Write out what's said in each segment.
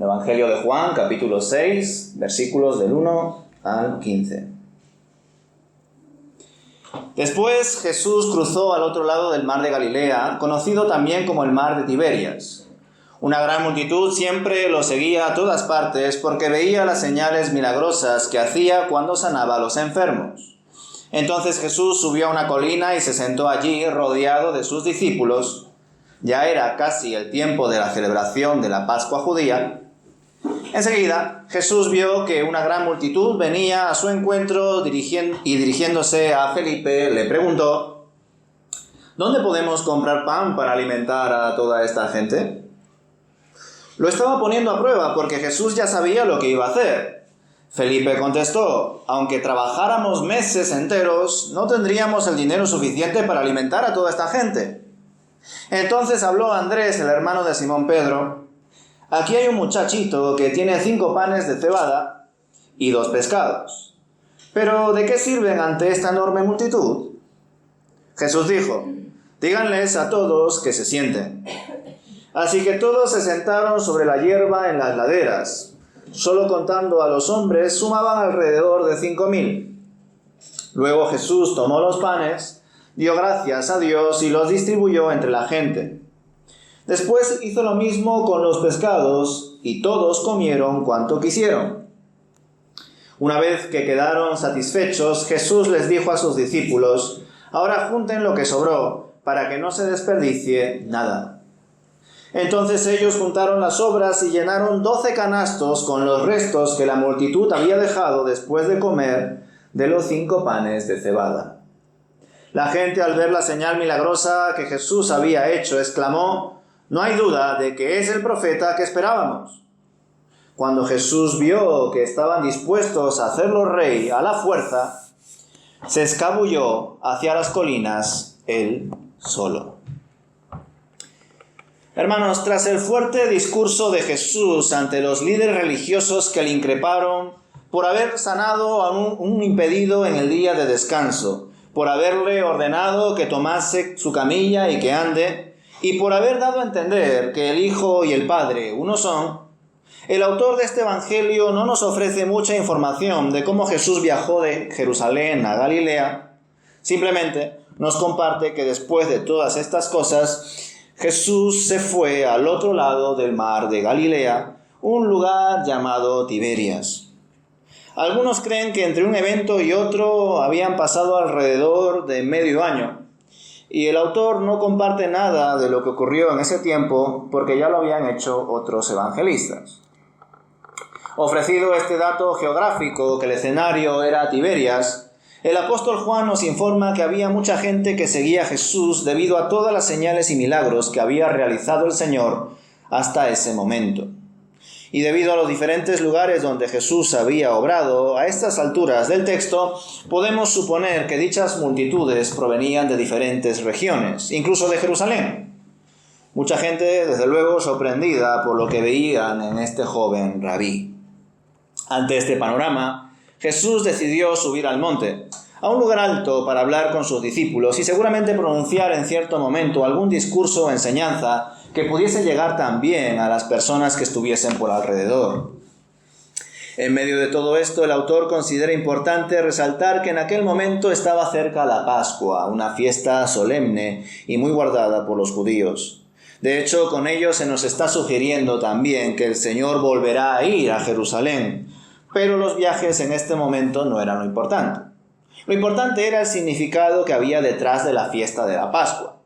El Evangelio de Juan, capítulo 6, versículos del 1 al 15. Después Jesús cruzó al otro lado del mar de Galilea, conocido también como el mar de Tiberias. Una gran multitud siempre lo seguía a todas partes porque veía las señales milagrosas que hacía cuando sanaba a los enfermos. Entonces Jesús subió a una colina y se sentó allí rodeado de sus discípulos. Ya era casi el tiempo de la celebración de la Pascua judía. Enseguida, Jesús vio que una gran multitud venía a su encuentro y dirigiéndose a Felipe le preguntó: ¿Dónde podemos comprar pan para alimentar a toda esta gente? Lo estaba poniendo a prueba porque Jesús ya sabía lo que iba a hacer. Felipe contestó: aunque trabajáramos meses enteros, no tendríamos el dinero suficiente para alimentar a toda esta gente. Entonces habló Andrés, el hermano de Simón Pedro: aquí hay un muchachito que tiene 5 panes de cebada y 2 pescados. ¿Pero de qué sirven ante esta enorme multitud? Jesús dijo: díganles a todos que se sienten. Así que todos se sentaron sobre la hierba en las laderas. Solo contando a los hombres sumaban alrededor de 5,000. Luego Jesús tomó los panes, dio gracias a Dios y los distribuyó entre la gente. Después hizo lo mismo con los pescados y todos comieron cuanto quisieron. Una vez que quedaron satisfechos, Jesús les dijo a sus discípulos: ahora junten lo que sobró para que no se desperdicie nada. Entonces ellos juntaron las sobras y llenaron 12 canastos con los restos que la multitud había dejado después de comer de los 5 panes de cebada. La gente, al ver la señal milagrosa que Jesús había hecho, exclamó: no hay duda de que es el profeta que esperábamos. Cuando Jesús vio que estaban dispuestos a hacerlo rey a la fuerza, se escabulló hacia las colinas él solo. Hermanos, tras el fuerte discurso de Jesús ante los líderes religiosos que le increparon por haber sanado a un impedido en el día de descanso, por haberle ordenado que tomase su camilla y que ande, y por haber dado a entender que el Hijo y el Padre uno son, el autor de este Evangelio no nos ofrece mucha información de cómo Jesús viajó de Jerusalén a Galilea. Simplemente nos comparte que después de todas estas cosas, Jesús se fue al otro lado del mar de Galilea, un lugar llamado Tiberias. Algunos creen que entre un evento y otro habían pasado alrededor de medio año. Y el autor no comparte nada de lo que ocurrió en ese tiempo porque ya lo habían hecho otros evangelistas. Ofrecido este dato geográfico, que el escenario era Tiberias, el apóstol Juan nos informa que había mucha gente que seguía a Jesús debido a todas las señales y milagros que había realizado el Señor hasta ese momento. Y debido a los diferentes lugares donde Jesús había obrado, a estas alturas del texto podemos suponer que dichas multitudes provenían de diferentes regiones, incluso de Jerusalén. Mucha gente, desde luego, sorprendida por lo que veían en este joven rabí. Ante este panorama, Jesús decidió subir al monte, a un lugar alto para hablar con sus discípulos y seguramente pronunciar en cierto momento algún discurso o enseñanza que pudiese llegar también a las personas que estuviesen por alrededor. En medio de todo esto, el autor considera importante resaltar que en aquel momento estaba cerca la Pascua, una fiesta solemne y muy guardada por los judíos. De hecho, con ello se nos está sugiriendo también que el Señor volverá a ir a Jerusalén, pero los viajes en este momento no eran lo importante. Lo importante era el significado que había detrás de la fiesta de la Pascua.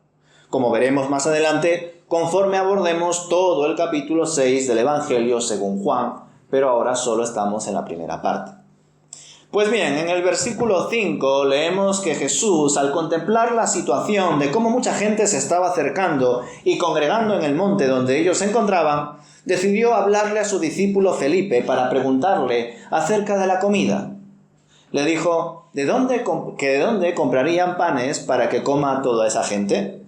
Como veremos más adelante, conforme abordemos todo el capítulo 6 del Evangelio según Juan, pero ahora solo estamos en la primera parte. Pues bien, en el versículo 5 leemos que Jesús, al contemplar la situación de cómo mucha gente se estaba acercando y congregando en el monte donde ellos se encontraban, decidió hablarle a su discípulo Felipe para preguntarle acerca de la comida. Le dijo: ¿de dónde comprarían panes para que coma toda esa gente?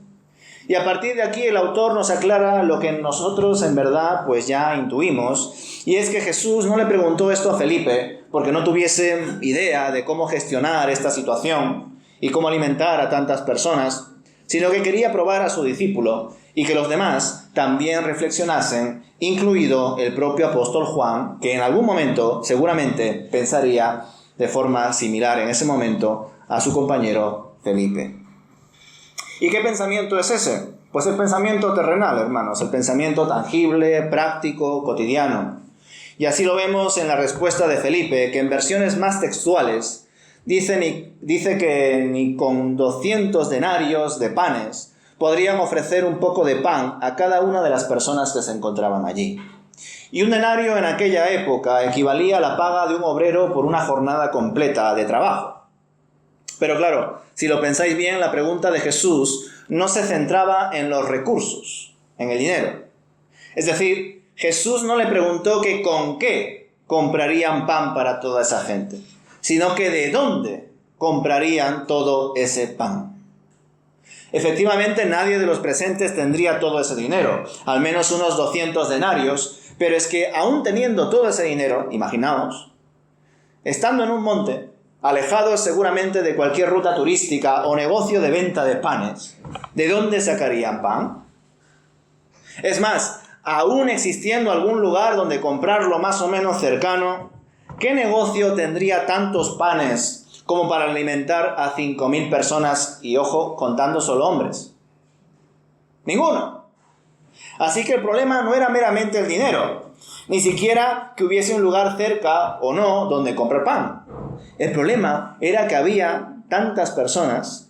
Y a partir de aquí el autor nos aclara lo que nosotros en verdad pues ya intuimos, y es que Jesús no le preguntó esto a Felipe porque no tuviese idea de cómo gestionar esta situación y cómo alimentar a tantas personas, sino que quería probar a su discípulo y que los demás también reflexionasen, incluido el propio apóstol Juan, que en algún momento seguramente pensaría de forma similar en ese momento a su compañero Felipe. ¿Y qué pensamiento es ese? Pues el pensamiento terrenal, hermanos, el pensamiento tangible, práctico, cotidiano. Y así lo vemos en la respuesta de Felipe, que en versiones más textuales dice que ni con 200 denarios de panes podrían ofrecer un poco de pan a cada una de las personas que se encontraban allí. Y un denario en aquella época equivalía a la paga de un obrero por una jornada completa de trabajo. Pero claro, si lo pensáis bien, la pregunta de Jesús no se centraba en los recursos, en el dinero. Es decir, Jesús no le preguntó que con qué comprarían pan para toda esa gente, sino que de dónde comprarían todo ese pan. Efectivamente, nadie de los presentes tendría todo ese dinero, al menos unos 200 denarios, pero es que aún teniendo todo ese dinero, imaginaos, estando en un monte, alejados seguramente de cualquier ruta turística o negocio de venta de panes, ¿de dónde sacarían pan? Es más, aún existiendo algún lugar donde comprarlo más o menos cercano, ¿qué negocio tendría tantos panes como para alimentar a 5.000 personas y, ojo, contando solo hombres? Ninguno. Así que el problema no era meramente el dinero, ni siquiera que hubiese un lugar cerca o no donde comprar pan. El problema era que había tantas personas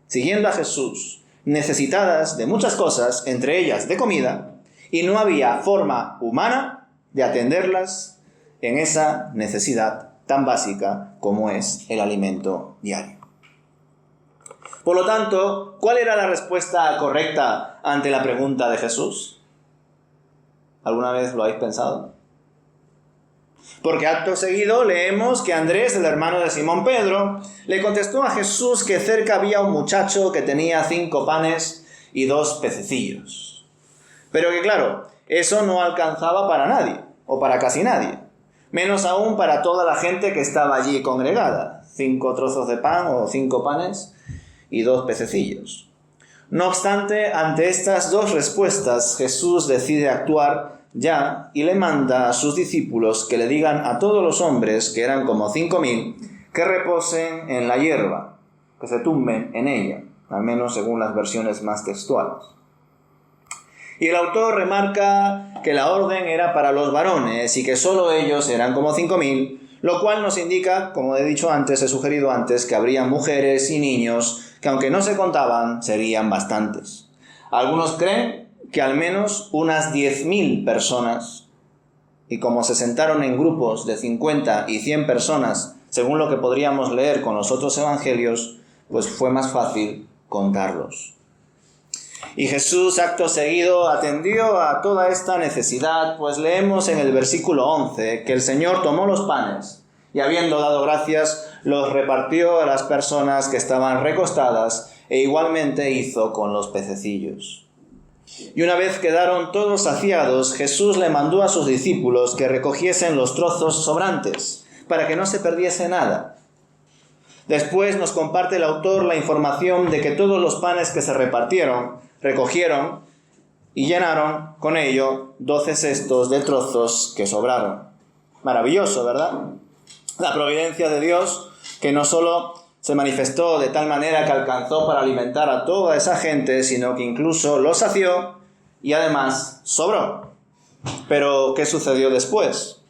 siguiendo a Jesús, necesitadas de muchas cosas, entre ellas de comida, y no había forma humana de atenderlas en esa necesidad tan básica como es el alimento diario. Por lo tanto, ¿cuál era la respuesta correcta ante la pregunta de Jesús? ¿Alguna vez lo habéis pensado? Porque acto seguido leemos que Andrés, el hermano de Simón Pedro, le contestó a Jesús que cerca había un muchacho que tenía 5 panes y 2 pececillos. Pero que claro, eso no alcanzaba para nadie, o para casi nadie. Menos aún para toda la gente que estaba allí congregada. 5 trozos de pan o 5 panes y 2 pececillos. No obstante, ante estas 2 respuestas, Jesús decide actuar ya y le manda a sus discípulos que le digan a todos los hombres, que eran como 5.000, que reposen en la hierba, que se tumben en ella, al menos según las versiones más textuales. Y el autor remarca que la orden era para los varones y que solo ellos eran como 5.000, lo cual nos indica, como he dicho antes, he sugerido antes, que habría mujeres y niños que aunque no se contaban, serían bastantes. Algunos creen que al menos unas 10.000 personas, y como se sentaron en grupos de 50 y 100 personas, según lo que podríamos leer con los otros evangelios, pues fue más fácil contarlos. Y Jesús, acto seguido, atendió a toda esta necesidad, pues leemos en el versículo 11 que el Señor tomó los panes y, habiendo dado gracias, los repartió a las personas que estaban recostadas, e igualmente hizo con los pececillos. Y una vez quedaron todos saciados, Jesús le mandó a sus discípulos que recogiesen los trozos sobrantes, para que no se perdiese nada. Después nos comparte el autor la información de que todos los panes que se recogieron y llenaron con ello 12 cestos de trozos que sobraron. Maravilloso, ¿verdad? La providencia de Dios, que no solo se manifestó de tal manera que alcanzó para alimentar a toda esa gente, sino que incluso los sació y además sobró. Pero, ¿qué sucedió después?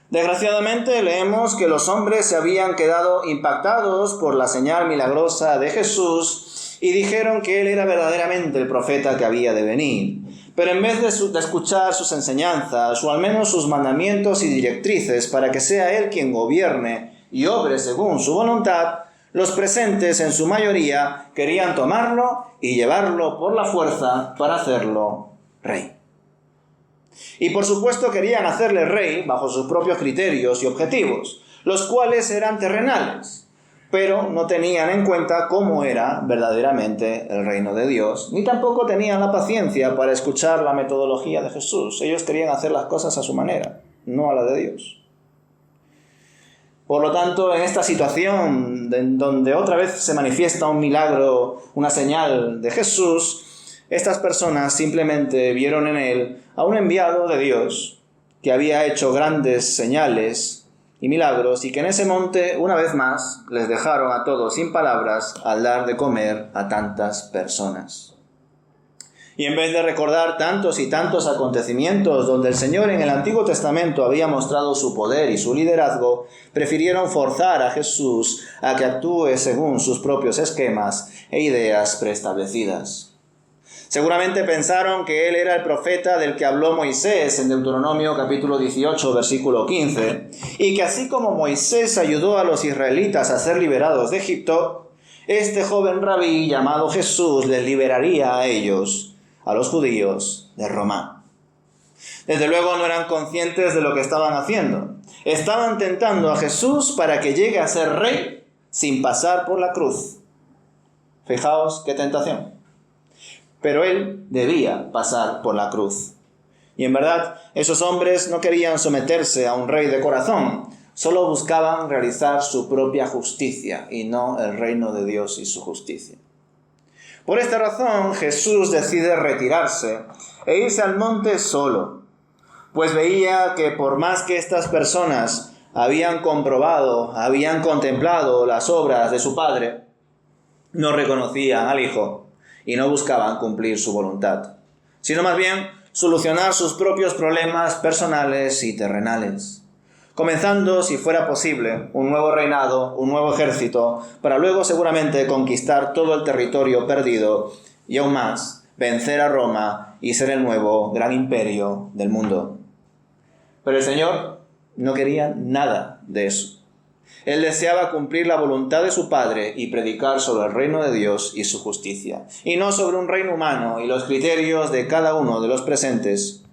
Desgraciadamente leemos que los hombres se habían quedado impactados por la señal milagrosa de Jesús y dijeron que él era verdaderamente el profeta que había de venir. Pero en vez de escuchar sus enseñanzas, o al menos sus mandamientos y directrices para que sea él quien gobierne y obre según su voluntad, los presentes en su mayoría querían tomarlo y llevarlo por la fuerza para hacerlo rey. Y por supuesto querían hacerle rey bajo sus propios criterios y objetivos, los cuales eran terrenales, pero no tenían en cuenta cómo era verdaderamente el reino de Dios, ni tampoco tenían la paciencia para escuchar la metodología de Jesús. Ellos querían hacer las cosas a su manera, no a la de Dios. Por lo tanto, en esta situación donde otra vez se manifiesta un milagro, una señal de Jesús, Estas personas simplemente vieron en él a un enviado de Dios que había hecho grandes señales y milagros y que en ese monte, una vez más, les dejaron a todos sin palabras al dar de comer a tantas personas. Y en vez de recordar tantos y tantos acontecimientos donde el Señor en el Antiguo Testamento había mostrado su poder y su liderazgo, prefirieron forzar a Jesús a que actúe según sus propios esquemas e ideas preestablecidas. Seguramente pensaron que él era el profeta del que habló Moisés en Deuteronomio capítulo 18, versículo 15, y que así como Moisés ayudó a los israelitas a ser liberados de Egipto, este joven rabí llamado Jesús les liberaría a ellos, a los judíos de Roma. Desde luego no eran conscientes de lo que estaban haciendo. Estaban tentando a Jesús para que llegue a ser rey sin pasar por la cruz. Fijaos qué tentación. Pero él debía pasar por la cruz. Y en verdad, esos hombres no querían someterse a un rey de corazón. Solo buscaban realizar su propia justicia y no el reino de Dios y su justicia. Por esta razón, Jesús decide retirarse e irse al monte solo, pues veía que por más que estas personas habían contemplado las obras de su Padre, no reconocían al Hijo y no buscaban cumplir su voluntad, sino más bien solucionar sus propios problemas personales y terrenales, comenzando, si fuera posible, un nuevo reinado, un nuevo ejército, para luego seguramente conquistar todo el territorio perdido y aún más, vencer a Roma y ser el nuevo gran imperio del mundo. Pero el Señor no quería nada de eso. Él deseaba cumplir la voluntad de su Padre y predicar sobre el reino de Dios y su justicia, y no sobre un reino humano y los criterios de cada uno de los presentes,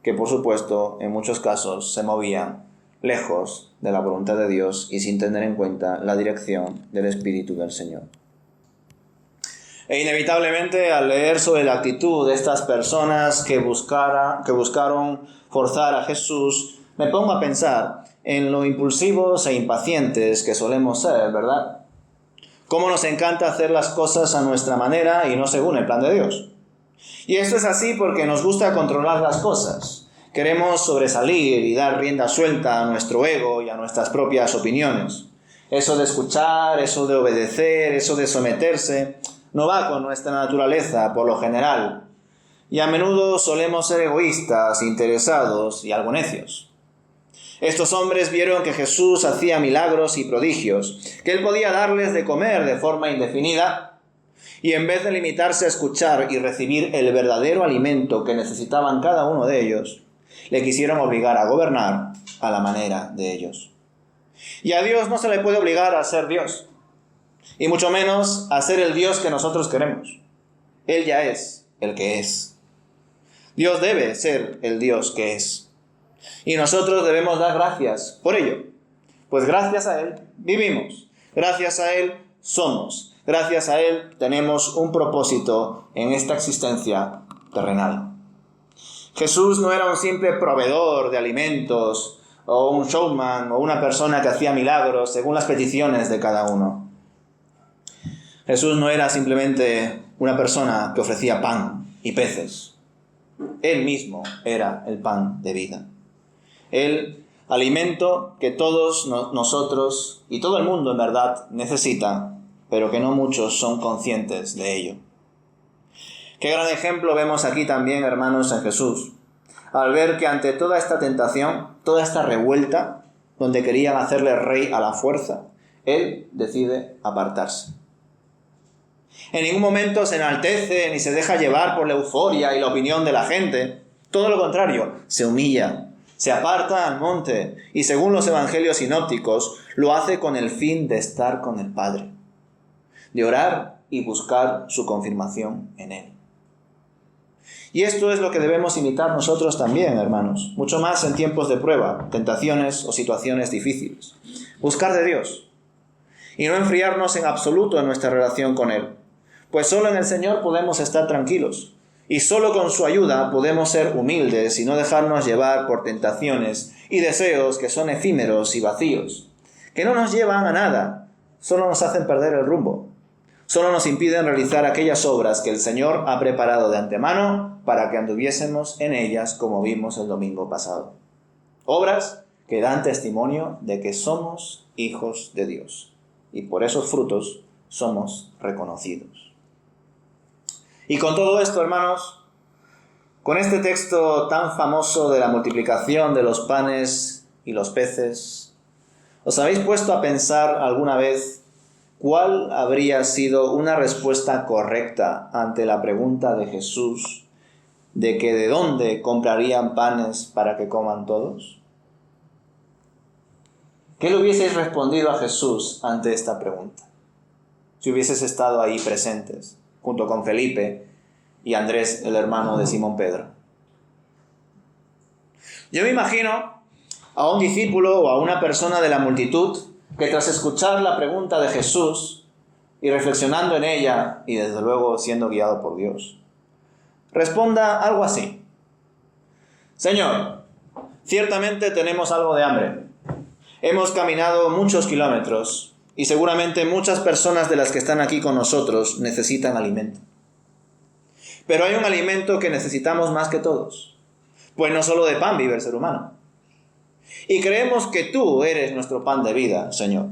que por supuesto en muchos casos se movían lejos de la voluntad de Dios y sin tener en cuenta la dirección del Espíritu del Señor. E inevitablemente, al leer sobre la actitud de estas personas que buscaron forzar a Jesús, me pongo a pensar en lo impulsivos e impacientes que solemos ser, ¿verdad? Cómo nos encanta hacer las cosas a nuestra manera y no según el plan de Dios. Y esto es así porque nos gusta controlar las cosas. Queremos sobresalir y dar rienda suelta a nuestro ego y a nuestras propias opiniones. Eso de escuchar, eso de obedecer, eso de someterse, no va con nuestra naturaleza por lo general. Y a menudo solemos ser egoístas, interesados y algo necios. Estos hombres vieron que Jesús hacía milagros y prodigios, que él podía darles de comer de forma indefinida, y en vez de limitarse a escuchar y recibir el verdadero alimento que necesitaban cada uno de ellos, le quisieron obligar a gobernar a la manera de ellos. Y a Dios no se le puede obligar a ser Dios, y mucho menos a ser el Dios que nosotros queremos. Él ya es el que es. Dios debe ser el Dios que es. Y nosotros debemos dar gracias por ello, pues gracias a Él vivimos, gracias a Él somos, gracias a Él tenemos un propósito en esta existencia terrenal. Jesús no era un simple proveedor de alimentos, o un showman, o una persona que hacía milagros según las peticiones de cada uno. Jesús no era simplemente una persona que ofrecía pan y peces. Él mismo era el pan de vida. El alimento que todos nosotros y todo el mundo en verdad necesita, pero que no muchos son conscientes de ello. Qué gran ejemplo vemos aquí también, hermanos, en Jesús, al ver que ante toda esta tentación, toda esta revuelta, donde querían hacerle rey a la fuerza, Él decide apartarse. En ningún momento se enaltece ni se deja llevar por la euforia y la opinión de la gente. Todo lo contrario, se humilla, se aparta al monte y, según los evangelios sinópticos, lo hace con el fin de estar con el Padre, de orar y buscar su confirmación en Él. Y esto es lo que debemos imitar nosotros también, hermanos, mucho más en tiempos de prueba, tentaciones o situaciones difíciles. Buscar de Dios y no enfriarnos en absoluto en nuestra relación con Él, pues solo en el Señor podemos estar tranquilos y solo con su ayuda podemos ser humildes y no dejarnos llevar por tentaciones y deseos que son efímeros y vacíos, que no nos llevan a nada, solo nos hacen perder el rumbo. solo nos impiden realizar aquellas obras que el Señor ha preparado de antemano para que anduviésemos en ellas, como vimos el domingo pasado. Obras que dan testimonio de que somos hijos de Dios, y por esos frutos somos reconocidos. Y con todo esto, hermanos, con este texto tan famoso de la multiplicación de los panes y los peces, ¿os habéis puesto a pensar alguna vez cuál habría sido una respuesta correcta ante la pregunta de Jesús de que de dónde comprarían panes para que coman todos? ¿Qué le hubieseis respondido a Jesús ante esta pregunta? Si hubieses estado ahí presentes, junto con Felipe y Andrés, el hermano de Simón Pedro. Yo me imagino a un discípulo o a una persona de la multitud que tras escuchar la pregunta de Jesús y reflexionando en ella, y desde luego siendo guiado por Dios, responda algo así: Señor, ciertamente tenemos algo de hambre. Hemos caminado muchos kilómetros y seguramente muchas personas de las que están aquí con nosotros necesitan alimento. Pero hay un alimento que necesitamos más que todos, pues no solo de pan vive el ser humano. Y creemos que tú eres nuestro pan de vida, Señor.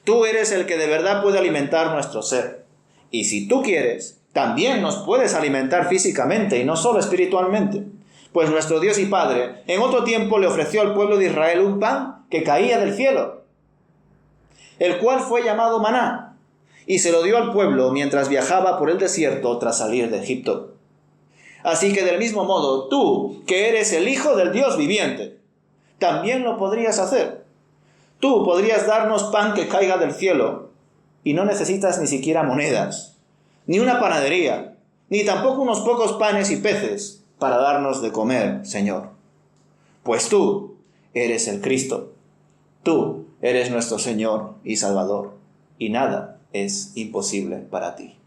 Tú eres el que de verdad puede alimentar nuestro ser. Y si tú quieres, también nos puedes alimentar físicamente y no solo espiritualmente. Pues nuestro Dios y Padre en otro tiempo le ofreció al pueblo de Israel un pan que caía del cielo, el cual fue llamado maná, y se lo dio al pueblo mientras viajaba por el desierto tras salir de Egipto. Así que del mismo modo, tú, que eres el Hijo del Dios viviente, también lo podrías hacer. Tú podrías darnos pan que caiga del cielo, y no necesitas ni siquiera monedas, ni una panadería, ni tampoco unos pocos panes y peces para darnos de comer, Señor. Pues tú eres el Cristo. Tú eres nuestro Señor y Salvador, y nada es imposible para ti.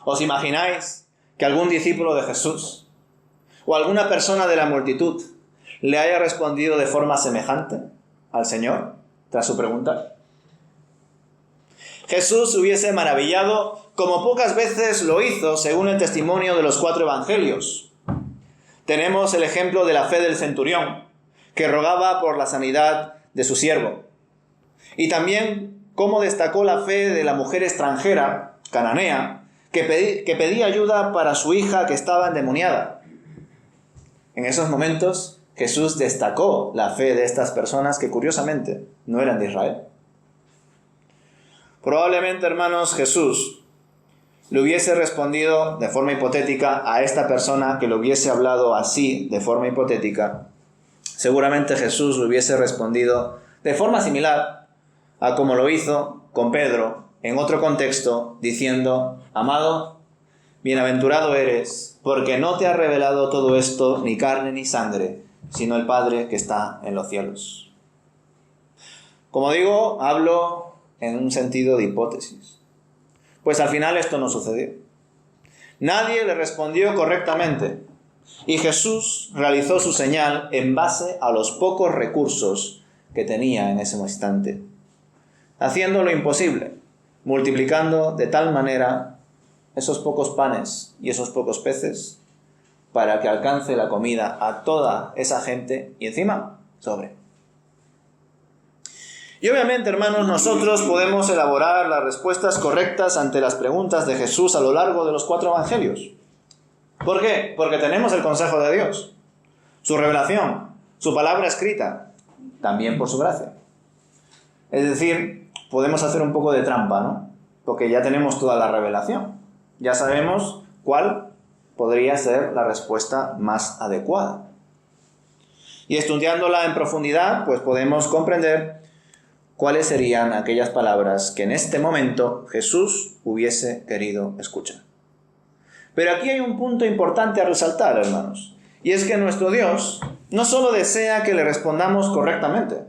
¿Os imagináis que algún discípulo de Jesús o alguna persona de la multitud le haya respondido de forma semejante al Señor tras su pregunta? Jesús se hubiese maravillado como pocas veces lo hizo según el testimonio de los 4 evangelios. Tenemos el ejemplo de la fe del centurión, que rogaba por la sanidad de su siervo. Y también cómo destacó la fe de la mujer extranjera, cananea, que pedía ayuda para su hija que estaba endemoniada. En esos momentos, Jesús destacó la fe de estas personas que curiosamente no eran de Israel. Probablemente, hermanos, Jesús le hubiese respondido de forma hipotética a esta persona que le hubiese hablado así de forma hipotética. Seguramente Jesús le hubiese respondido de forma similar a como lo hizo con Pedro en otro contexto, diciendo: amado, bienaventurado eres, porque no te ha revelado todo esto ni carne ni sangre, sino el Padre que está en los cielos. Como digo, hablo en un sentido de hipótesis, pues al final esto no sucedió. Nadie le respondió correctamente, y Jesús realizó su señal en base a los pocos recursos que tenía en ese instante, haciendo lo imposible, multiplicando de tal manera esos pocos panes y esos pocos peces para que alcance la comida a toda esa gente y encima sobre. Y obviamente, hermanos, nosotros podemos elaborar las respuestas correctas ante las preguntas de Jesús a lo largo de los 4 evangelios. ¿Por qué? Porque tenemos el consejo de Dios, su revelación, su palabra escrita, también por su gracia. Es decir, podemos hacer un poco de trampa, ¿no? Porque ya tenemos toda la revelación. Ya sabemos cuál podría ser la respuesta más adecuada. Y estudiándola en profundidad, pues podemos comprender cuáles serían aquellas palabras que en este momento Jesús hubiese querido escuchar. Pero aquí hay un punto importante a resaltar, hermanos, y es que nuestro Dios no solo desea que le respondamos correctamente,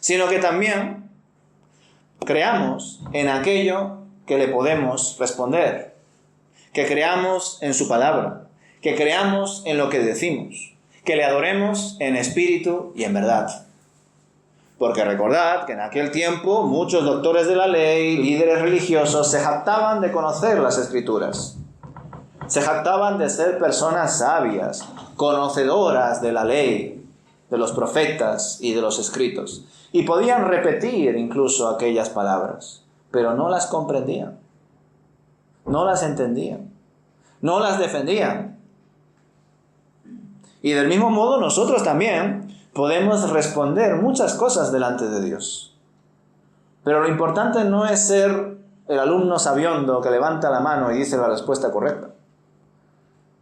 sino que también creamos en aquello que le podemos responder, que creamos en su palabra, que creamos en lo que decimos, que le adoremos en espíritu y en verdad. Porque recordad que en aquel tiempo muchos doctores de la ley, líderes religiosos, se jactaban de conocer las Escrituras. Se jactaban de ser personas sabias, conocedoras de la ley, de los profetas y de los escritos. Y podían repetir incluso aquellas palabras, pero no las comprendían, no las entendían, no las defendían. Y del mismo modo nosotros también podemos responder muchas cosas delante de Dios. Pero lo importante no es ser el alumno sabiondo que levanta la mano y dice la respuesta correcta.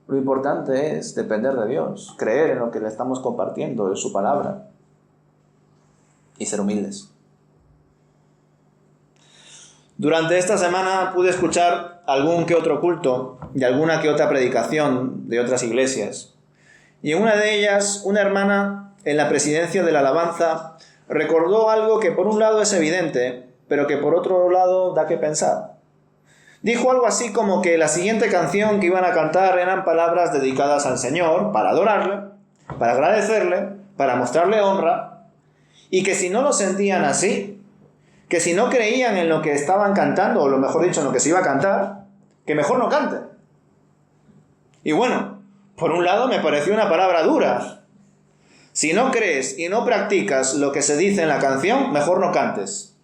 Lo importante es depender de Dios, creer en lo que le estamos compartiendo, en su palabra, y ser humildes. Durante esta semana pude escuchar algún que otro culto y alguna que otra predicación de otras iglesias. Y en una de ellas, una hermana en la presidencia de la alabanza recordó algo que por un lado es evidente, pero que por otro lado da que pensar. Dijo algo así como que la siguiente canción que iban a cantar eran palabras dedicadas al Señor para adorarle, para agradecerle, para mostrarle honra, y que si no lo sentían así, que si no creían en lo que estaban cantando, o lo mejor dicho, en lo que se iba a cantar, que mejor no canten. Y bueno, por un lado me pareció una palabra dura. Si no crees y no practicas lo que se dice en la canción, mejor no cantes.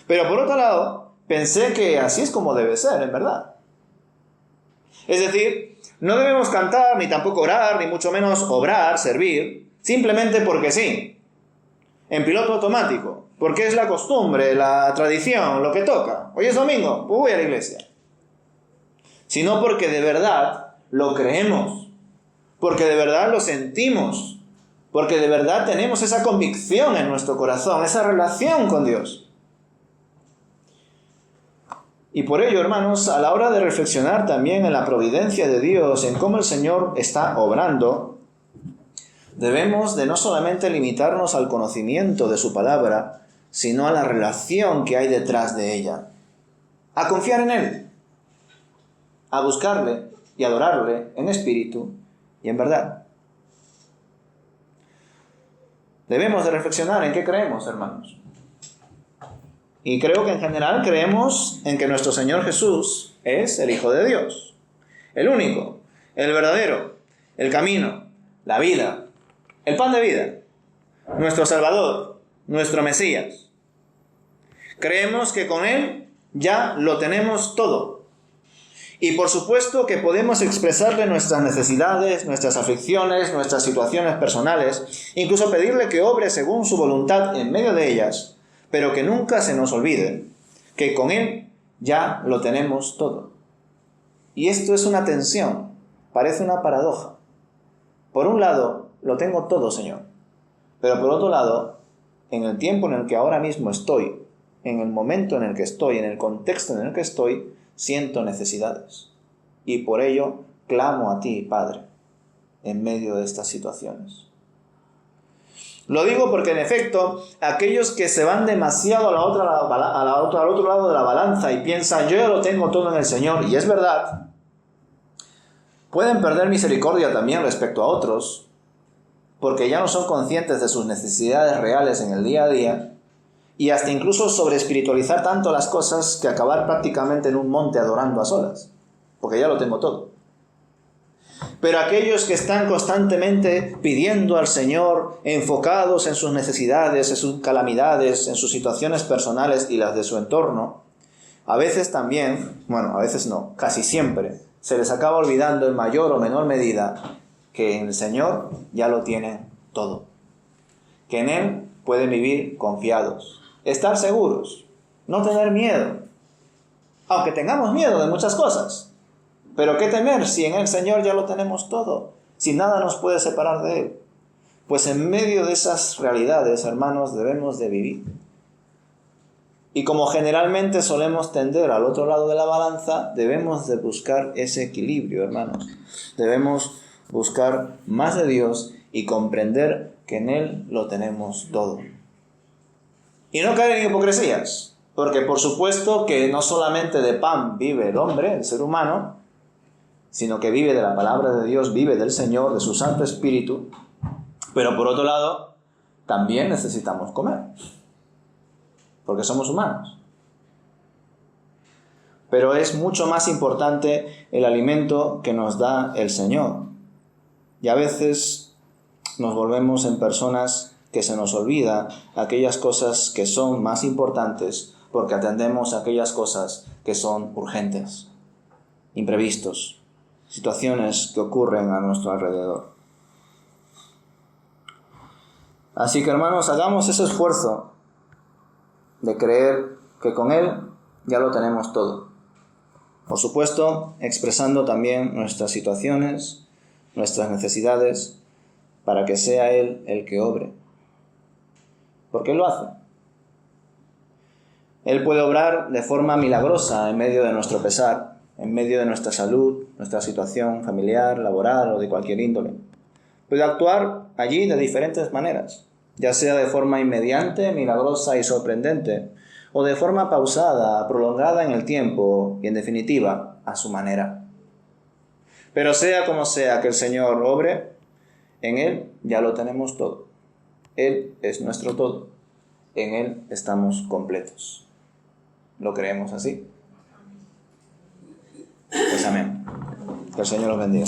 Pero por otro lado, pensé que así es como debe ser, en verdad. Es decir, no debemos cantar, ni tampoco orar, ni mucho menos obrar, servir, simplemente porque sí, en piloto automático, porque es la costumbre, la tradición, lo que toca. Hoy es domingo, pues voy a la iglesia. Sino porque de verdad lo creemos, porque de verdad lo sentimos, porque de verdad tenemos esa convicción en nuestro corazón, esa relación con Dios. Y por ello, hermanos, a la hora de reflexionar también en la providencia de Dios, en cómo el Señor está obrando, debemos de no solamente limitarnos al conocimiento de su palabra, sino a la relación que hay detrás de ella. A confiar en Él, a buscarle y adorarle en espíritu y en verdad. Debemos de reflexionar en qué creemos, hermanos. Y creo que en general creemos en que nuestro Señor Jesús es el Hijo de Dios, el único, el verdadero, el camino, la vida, el pan de vida, nuestro Salvador, nuestro Mesías. Creemos que con Él ya lo tenemos todo. Y por supuesto que podemos expresarle nuestras necesidades, nuestras aflicciones, nuestras situaciones personales, incluso pedirle que obre según su voluntad en medio de ellas, pero que nunca se nos olvide que con Él ya lo tenemos todo. Y esto es una tensión, parece una paradoja. Por un lado, lo tengo todo, Señor, pero por otro lado, en el tiempo en el que ahora mismo estoy, en el momento en el que estoy, en el contexto en el que estoy, siento necesidades. Y por ello clamo a ti, Padre, en medio de estas situaciones. Lo digo porque, en efecto, aquellos que se van demasiado al otro lado de la balanza y piensan, yo ya lo tengo todo en el Señor, y es verdad, pueden perder misericordia también respecto a otros, porque ya no son conscientes de sus necesidades reales en el día a día, y hasta incluso sobreespiritualizar tanto las cosas que acabar prácticamente en un monte adorando a solas, porque ya lo tengo todo. Pero aquellos que están constantemente pidiendo al Señor, enfocados en sus necesidades, en sus calamidades, en sus situaciones personales y las de su entorno, a veces también, bueno, a veces no, casi siempre, se les acaba olvidando en mayor o menor medida que en el Señor ya lo tienen todo. Que en Él pueden vivir confiados, estar seguros, no tener miedo, aunque tengamos miedo de muchas cosas. Pero ¿qué temer si en el Señor ya lo tenemos todo? Si nada nos puede separar de Él. Pues en medio de esas realidades, hermanos, debemos de vivir. Y como generalmente solemos tender al otro lado de la balanza, debemos de buscar ese equilibrio, hermanos. Debemos buscar más de Dios y comprender que en Él lo tenemos todo. Y no caer en hipocresías, porque por supuesto que no solamente de pan vive el hombre, el ser humano, sino que vive de la palabra de Dios, vive del Señor, de su Santo Espíritu. Pero por otro lado, también necesitamos comer, porque somos humanos. Pero es mucho más importante el alimento que nos da el Señor. Y a veces nos volvemos en personas que se nos olvida aquellas cosas que son más importantes porque atendemos a aquellas cosas que son urgentes, imprevistos, situaciones que ocurren a nuestro alrededor. Así que, hermanos, hagamos ese esfuerzo de creer que con Él ya lo tenemos todo. Por supuesto, expresando también nuestras situaciones, nuestras necesidades, para que sea Él el que obre. Porque Él lo hace. Él puede obrar de forma milagrosa en medio de nuestro pesar, en medio de nuestra salud, nuestra situación familiar, laboral o de cualquier índole. Puede actuar allí de diferentes maneras, ya sea de forma inmediata, milagrosa y sorprendente, o de forma pausada, prolongada en el tiempo y, en definitiva, a su manera. Pero sea como sea que el Señor obre, en Él ya lo tenemos todo. Él es nuestro todo. En Él estamos completos. ¿Lo creemos así? Pues amén. Que el Señor los bendiga.